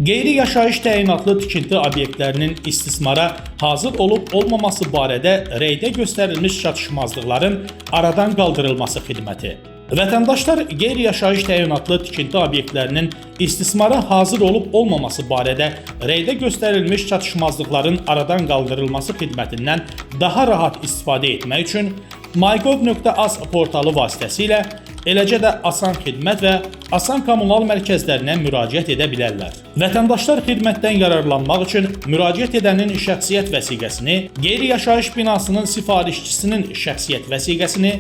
Qeyri-yaşayış təyinatlı tikinti obyektlərinin istismara hazır olub-olmaması barədə reydə göstərilmiş çatışmazlıqların aradan qaldırılması xidməti. Vətəndaşlar qeyri-yaşayış təyinatlı tikinti obyektlərinin istismara hazır olub-olmaması barədə reydə göstərilmiş çatışmazlıqların aradan qaldırılması xidmətindən daha rahat istifadə etmək üçün mygov.az portalı vasitəsilə eləcə də Asan Xidmət və Asan Kommunal mərkəzlərinə müraciət edə bilərlər. Vətəndaşlar xidmətdən yararlanmaq üçün müraciət edənin şəxsiyyət vəsiqəsini, qeyri-yaşayış binasının sifarişçisinin şəxsiyyət vəsiqəsini,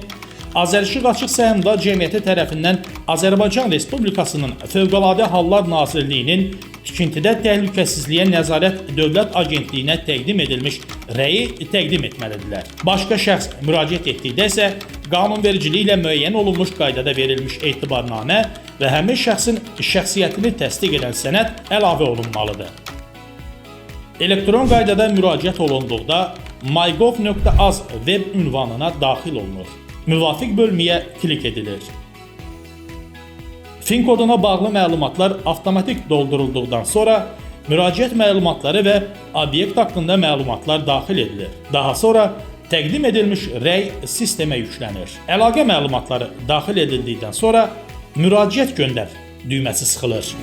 Azərişıq Açıq Səhmdar Cəmiyyəti tərəfindən Azərbaycan Respublikasının Fövqəladə Hallar Nazirliyinin tikintidə təhlükəsizliyə nəzarət dövlət agentliyinə təqdim edilmiş rəyi təqdim etməlidirlər. Başqa şəxs müraciət etdikdə isə qanunvericiliklə müəyyən olunmuş qaydada verilmiş etibarnamə və həmin şəxsin şəxsiyyətini təsdiq edən sənəd əlavə olunmalıdır. Elektron qaydada müraciət olunduqda mygov.az web ünvanına daxil olunur. Müvafiq bölməyə klik edilir. FIN koduna bağlı məlumatlar avtomatik doldurulduqdan sonra müraciət məlumatları və obyekt haqqında məlumatlar daxil edilir. Daha sonra təqdim edilmiş rəy sistemə yüklənir. Əlaqə məlumatları daxil edildikdən sonra müraciət göndər düyməsi sıxılır.